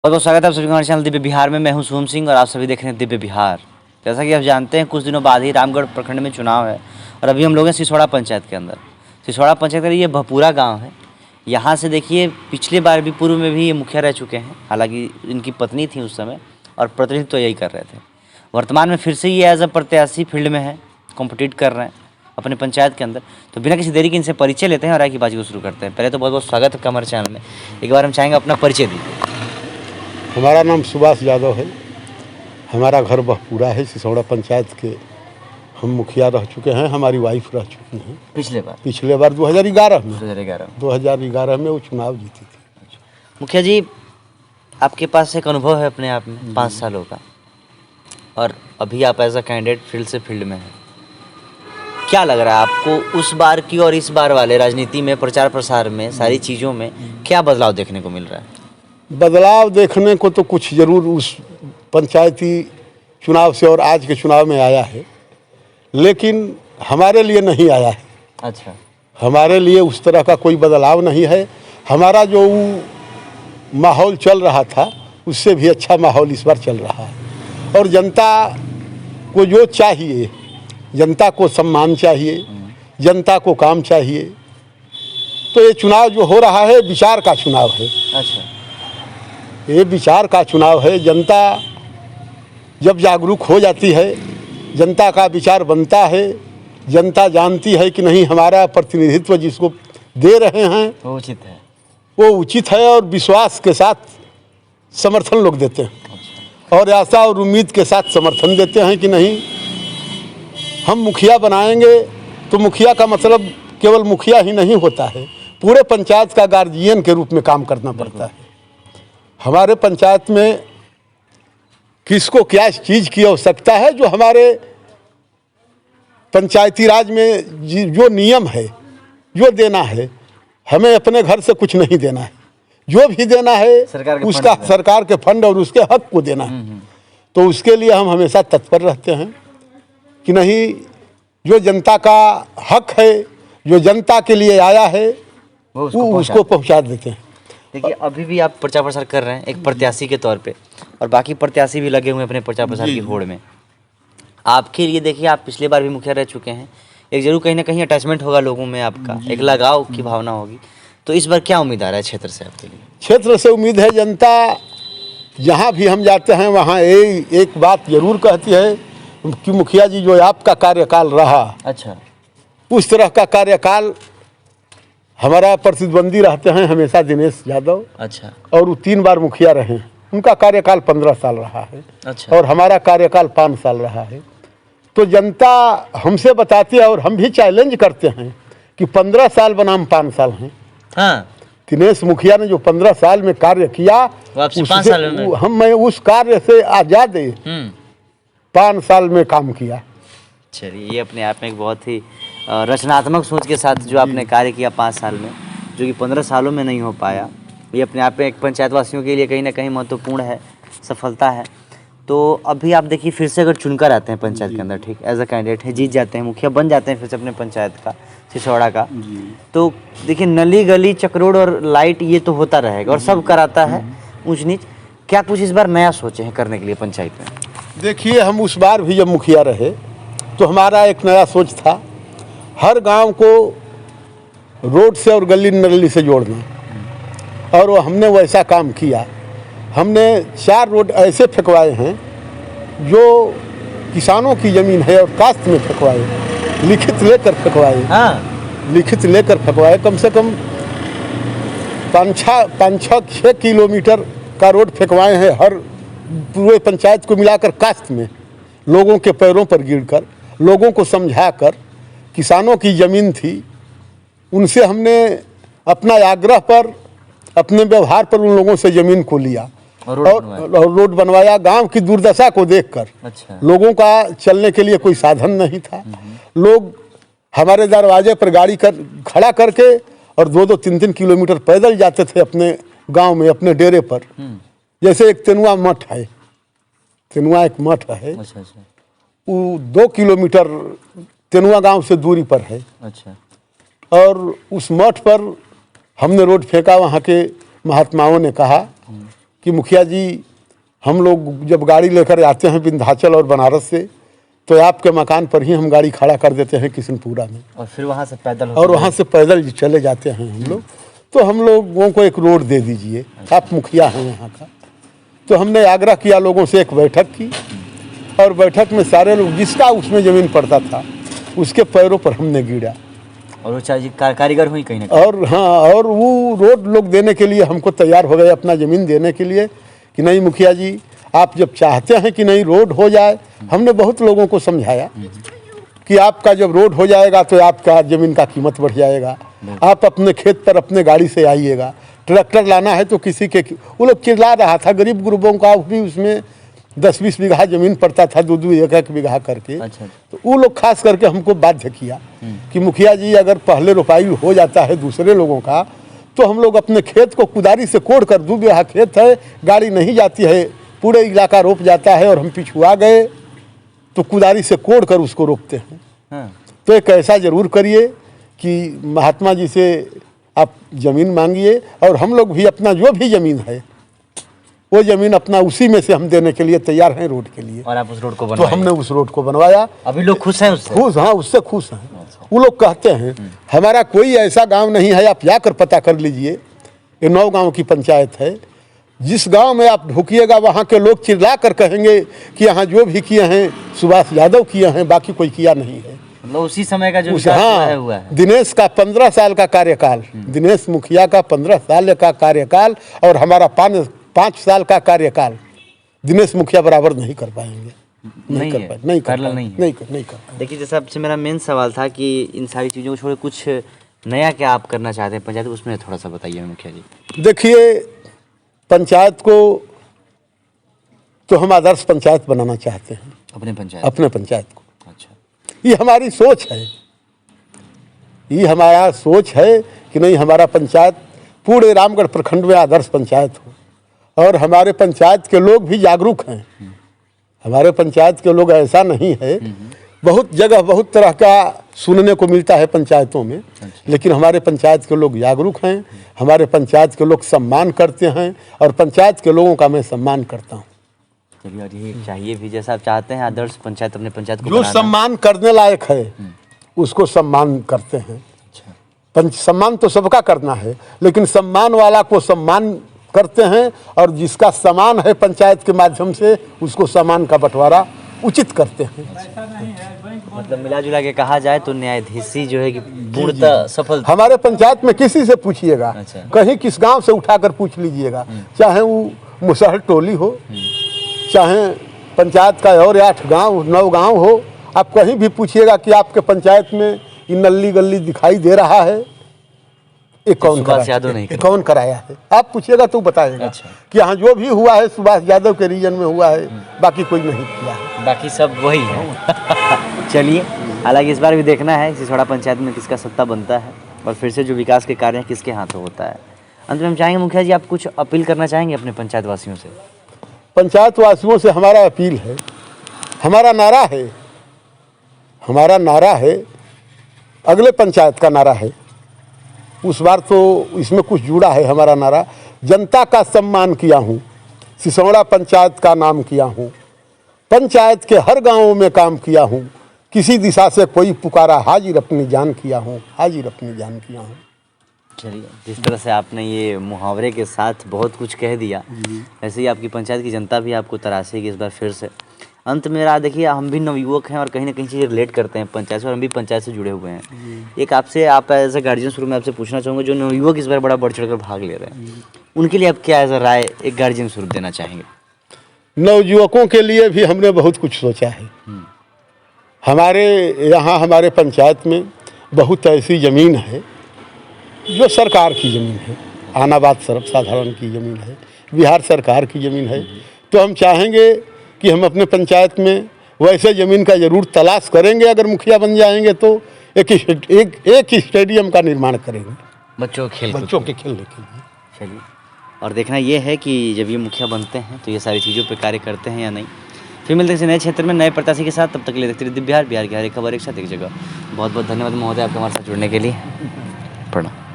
बहुत बहुत स्वागत है आप सभी का हमारे चैनल दिव्य बिहार में। मैं हूं शुभम सिंह और आप सभी देख रहे हैं दिव्य बिहार। जैसा कि आप जानते हैं कुछ दिनों बाद ही रामगढ़ प्रखंड में चुनाव है और अभी हम लोग हैं सिसोड़ा पंचायत के अंदर। सिसोड़ा पंचायत का ये भपूरा गांव है। यहाँ से देखिए पिछले बार भी पूर्व में भी ये मुखिया रह चुके हैं, हालांकि इनकी पत्नी थी उस समय और प्रतिनिधित्व तो यही कर रहे थे। वर्तमान में फिर से ये एज अ प्रत्याशी फील्ड में है, कॉम्पिटिट कर रहे हैं अपने पंचायत के अंदर। तो बिना किसी देरी के इनसे परिचय लेते हैं और आगे की बातचीत को शुरू करते हैं। पहले तो बहुत बहुत स्वागत है हमारे चैनल में। एक बार हम चाहेंगे अपना परिचय दीजिए। हमारा नाम सुभाष यादव है। हमारा घर भपूरा है, सिसोड़ा पंचायत के हम मुखिया रह चुके हैं। हमारी वाइफ रह चुकी हैं पिछले बार 2011 में वो चुनाव जीती थी। मुखिया जी, आपके पास एक अनुभव है अपने आप में 5 सालों का और अभी आप एज अ कैंडिडेट फील्ड में हैं। क्या लग रहा है आपको उस बार की और इस बार वाले राजनीति में, प्रचार प्रसार में, सारी चीज़ों में क्या बदलाव देखने को मिल रहा है? बदलाव देखने को तो कुछ ज़रूर उस पंचायती चुनाव से और आज के चुनाव में आया है, लेकिन हमारे लिए नहीं आया है। अच्छा, हमारे लिए उस तरह का कोई बदलाव नहीं है। हमारा जो माहौल चल रहा था उससे भी अच्छा माहौल इस बार चल रहा है। और जनता को जो चाहिए, जनता को सम्मान चाहिए, जनता को काम चाहिए। तो ये चुनाव जो हो रहा है विचार का चुनाव है। अच्छा, ये विचार का चुनाव है। जनता जब जागरूक हो जाती है, जनता का विचार बनता है, जनता जानती है कि नहीं हमारा प्रतिनिधित्व जिसको दे रहे हैं वो उचित है, वो उचित है, और विश्वास के साथ समर्थन लोग देते हैं। अच्छा, और आशा और उम्मीद के साथ समर्थन देते हैं कि नहीं हम मुखिया बनाएंगे। तो मुखिया का मतलब केवल मुखिया ही नहीं होता है, पूरे पंचायत का गार्जियन के रूप में काम करना पड़ता है। हमारे पंचायत में किसको क्या चीज़ की आवश्यकता है, जो हमारे पंचायती राज में जो नियम है, जो देना है, हमें अपने घर से कुछ नहीं देना है। जो भी देना है उसका सरकार के फंड और उसके हक को देना है। तो उसके लिए हम हमेशा तत्पर रहते हैं कि नहीं जो जनता का हक है, जो जनता के लिए आया है वो उसको पहुंचा देते हैं। देखिए अभी भी आप प्रचार प्रसार कर रहे हैं एक प्रत्याशी के तौर पे और बाकी प्रत्याशी भी लगे हुए हैं अपने प्रचार प्रसार की होड़ में। आपके लिए देखिए आप पिछले बार भी मुखिया रह चुके हैं, एक जरूर कहीं ना कहीं अटैचमेंट होगा लोगों में, आपका एक लगाव की भावना होगी। तो इस बार क्या उम्मीद आ रहा है क्षेत्र से आपके लिए? क्षेत्र से उम्मीद है, जनता जहाँ भी हम जाते हैं वहाँ एक बात जरूर कहती है कि मुखिया जी जो आपका कार्यकाल रहा, अच्छा, उस तरह का कार्यकाल हमारा प्रतिद्वंदी रहते हैं हमेशा दिनेश यादव। अच्छा, और वो 3 बार मुखिया रहे हैं, उनका कार्यकाल 15 साल रहा है। अच्छा, और हमारा कार्यकाल 5 साल रहा है। तो जनता हमसे बताती है और हम भी चैलेंज करते हैं कि 15 साल बनाम 5 साल हैं। हाँ, दिनेश मुखिया ने जो 15 साल में कार्य किया, मैं उस कार्य से आजाद 5 साल में काम किया। चलिए, ये अपने आप में एक बहुत ही रचनात्मक सोच के साथ जो आपने कार्य किया 5 साल में, जो कि 15 सालों में नहीं हो पाया, ये अपने आप में एक पंचायत वासियों के लिए कहीं ना कहीं महत्वपूर्ण है, सफलता है। तो अभी आप देखिए फिर से अगर चुनकर आते हैं पंचायत के अंदर, ठीक, एज अ कैंडिडेट है, जीत जाते हैं, मुखिया बन जाते हैं फिर से अपने पंचायत का, सिसोड़ा का, तो देखिए नली गली चक्रोड़ और लाइट ये तो होता रहेगा और सब कराता है ऊंच नीच। क्या कुछ इस बार नया सोचे हैं करने के लिए पंचायत में? देखिए हम उस बार भी जब मुखिया रहे तो हमारा एक नया सोच था, हर गांव को रोड से और गली नली से जोड़ना, और वो हमने वैसा काम किया। हमने 4 रोड ऐसे फेंकवाए हैं जो किसानों की ज़मीन है और कास्त में फेंकवाए, लिखित लेकर फेंकवाए। हाँ, लिखित लेकर फेंकवाए। कम से कम 5-6 किलोमीटर का रोड फेंकवाए हैं, हर पूरे पंचायत को मिलाकर कास्त में, लोगों के पैरों पर गिरकर, लोगों को समझाकर। किसानों की ज़मीन थी, उनसे हमने अपना आग्रह पर, अपने व्यवहार पर उन लोगों से ज़मीन को लिया और रोड बनवाया। गांव की दुर्दशा को देखकर, अच्छा, लोगों का चलने के लिए कोई साधन नहीं था। लोग हमारे दरवाजे पर गाड़ी खड़ा करके और 2-2, 3-3 किलोमीटर पैदल जाते थे अपने गांव में, अपने डेरे पर। जैसे एक तेनुआ मठ है, तेनुआ एक मठ है, अच्छा, वो 2 किलोमीटर तेनुआ गांव से दूरी पर है। अच्छा, और उस मठ पर हमने रोड फेंका। वहाँ के महात्माओं ने कहा कि मुखिया जी हम लोग जब गाड़ी लेकर आते हैं विंध्याचल और बनारस से, तो आपके मकान पर ही हम गाड़ी खड़ा कर देते हैं किशनपुरा में, और फिर वहाँ से पैदल और वहाँ से पैदल चले जाते हैं हम लोग। तो हम लोगों को एक रोड दे दीजिए, आप मुखिया हैं यहाँ का। तो हमने आग्रह किया लोगों से, एक बैठक की, और बैठक में सारे लोग, जिसका उसमें ज़मीन पड़ता था उसके पैरों पर हमने गिरा, और वो चाहिए कारीगर हुई कहीं ना कहीं। और हाँ, और वो रोड लोग देने के लिए हमको तैयार हो गए, अपना ज़मीन देने के लिए, कि नहीं मुखिया जी आप जब चाहते हैं कि नहीं रोड हो जाए। हमने बहुत लोगों को समझाया कि आपका जब रोड हो जाएगा तो आपका ज़मीन का कीमत बढ़ जाएगा, आप अपने खेत पर अपने गाड़ी से आइएगा, ट्रैक्टर लाना है तो किसी के, वो लोग चिल्ला रहा था, गरीब गुरबों का भी उसमें 10-20 बीघा ज़मीन पड़ता था, 2-2 1-1 बीघा करके। अच्छा। तो वो लोग खास करके हमको बाध्य किया कि मुखिया जी अगर पहले रोपाई हो जाता है दूसरे लोगों का, तो हम लोग अपने खेत को कुदारी से कोड़ कर, 2 बीघा खेत है, गाड़ी नहीं जाती है, पूरे इलाका रोप जाता है, और हम पिछुआ गए तो कुदारी से कोड़ कर उसको रोपते हैं। हाँ। तो एक ऐसा ज़रूर करिए कि महात्मा जी से आप ज़मीन मांगिए, और हम लोग भी अपना जो भी ज़मीन है वो ज़मीन अपना उसी में से हम देने के लिए तैयार हैं रोड के लिए। और आप उस रोड को तो बनवाए। हमने उस रोड को बनवाया। अभी लोग खुश हैं उससे? खुश, हाँ, उससे खुश हैं। वो लोग कहते हैं हमारा कोई ऐसा गांव नहीं है, आप जाकर पता कर लीजिए, ये 9 गांव की पंचायत है, जिस गांव में आप ढुकिएगा वहाँ के लोग चिल्ला कर कहेंगे कि यहाँ जो भी किए हैं सुभाष यादव किए हैं, बाकी कोई किया नहीं है। मतलब उसी समय का जो विकास हुआ है। दिनेश का 15 साल का कार्यकाल, दिनेश मुखिया का 15 साल का कार्यकाल, और हमारा 5 साल का कार्यकाल दिनेश मुखिया बराबर नहीं कर पाएंगे। नहीं कर पाए। देखिए, जैसे आपसे मेरा मेन सवाल था कि इन सारी चीज़ों को छोड़ कुछ नया क्या आप करना चाहते हैं पंचायत, उसमें थोड़ा सा बताइए मुखिया जी। देखिए, पंचायत को तो हम आदर्श पंचायत बनाना चाहते हैं, अपने पंचायत को। अच्छा, ये हमारी सोच है, ये हमारा सोच है कि नहीं हमारा पंचायत पूरे रामगढ़ प्रखंड में आदर्श पंचायत हो, और हमारे पंचायत के लोग भी जागरूक हैं। हमारे पंचायत के लोग ऐसा नहीं है, बहुत जगह बहुत तरह का सुनने को मिलता है पंचायतों में, लेकिन हमारे पंचायत के लोग जागरूक हैं, हमारे पंचायत के लोग सम्मान करते हैं, और पंचायत के लोगों का मैं सम्मान करता हूँ। चलिए, और ये चाहिए भी, जैसा आप चाहते हैं आदर्श पंचायत अपने पंचायत को जो सम्मान करने लायक है उसको सम्मान करते हैं। सम्मान तो सबका करना है, लेकिन सम्मान वाला को सम्मान करते हैं, और जिसका सम्मान है पंचायत के माध्यम से उसको सम्मान का बंटवारा उचित करते हैं। मतलब मिला जुला के कहा जाए तो न्यायाधीशी जो है कि पूर्णतः सफल। हमारे पंचायत में किसी से पूछिएगा, अच्छा। कहीं किस गांव से उठाकर पूछ लीजिएगा, चाहे वो मुसहर टोली हो, चाहे पंचायत का और 8 गांव 9 गांव हो, आप कहीं भी पूछिएगा कि आपके पंचायत में ये नल्ली गली दिखाई दे रहा है, ये कौन कराया है, आप पूछिएगा तो बताएगा। अच्छा। कि यहाँ जो भी हुआ है सुभाष यादव के रीजन में हुआ है, बाकी कोई नहीं किया है, बाकी सब वही है। चलिए, हालांकि इस बार भी देखना है सिसोड़ा पंचायत में किसका सत्ता बनता है, और फिर से जो विकास के कार्य हैं किसके हाथों होता है। अंत में हम चाहेंगे मुखिया जी, आप कुछ अपील करना चाहेंगे अपने पंचायत वासियों से? पंचायत वासियों से हमारा अपील है, हमारा नारा है, अगले पंचायत का नारा है, उस बार तो इसमें कुछ जुड़ा है हमारा नारा, जनता का सम्मान किया हूँ, सिसोड़ा पंचायत का नाम किया हूँ, पंचायत के हर गांवों में काम किया हूँ, किसी दिशा से कोई पुकारा हाजिर अपनी जान किया हूँ। चलिए, जिस तरह से आपने ये मुहावरे के साथ बहुत कुछ कह दिया, ऐसे ही आपकी पंचायत की जनता भी आपको तरासेगी इस बार फिर से। अंत में रहा, देखिए हम भी नवयुवक हैं और कहीं ना कहीं चीज़ें रिलेट करते हैं पंचायत से, और हम भी पंचायत से जुड़े हुए हैं। एक आपसे, आप एज ए गार्जियन शुरू में आपसे पूछना चाहूँगा, जो नवयुवक इस बार बड़ा बढ़ चढ़ कर भाग ले रहे हैं, उनके लिए आप क्या एज ए राय एक गार्जियन स्वरूप देना चाहेंगे? नवयुवकों के लिए भी हमने बहुत कुछ सोचा है। हमारे यहाँ हमारे पंचायत में बहुत ऐसी ज़मीन है जो सरकार की ज़मीन है, आनाबाद सर्वसाधारण की ज़मीन है, बिहार सरकार की ज़मीन है। तो हम चाहेंगे कि हम अपने पंचायत में वैसे ज़मीन का ज़रूर तलाश करेंगे, अगर मुखिया बन जाएंगे तो एक स्टेडियम का निर्माण करेंगे बच्चों के खेलने के लिए। चलिए, और देखना ये है कि जब ये मुखिया बनते हैं तो ये सारी चीज़ों पर कार्य करते हैं या नहीं। फिर मिलते हैं नए क्षेत्र में नए प्रत्याशी के साथ, तब तक के लिए देखते रहिए बिहार की हर एक खबर एक साथ एक जगह। बहुत बहुत धन्यवाद महोदय आपके हमारे साथ जुड़ने के लिए। प्रणाम।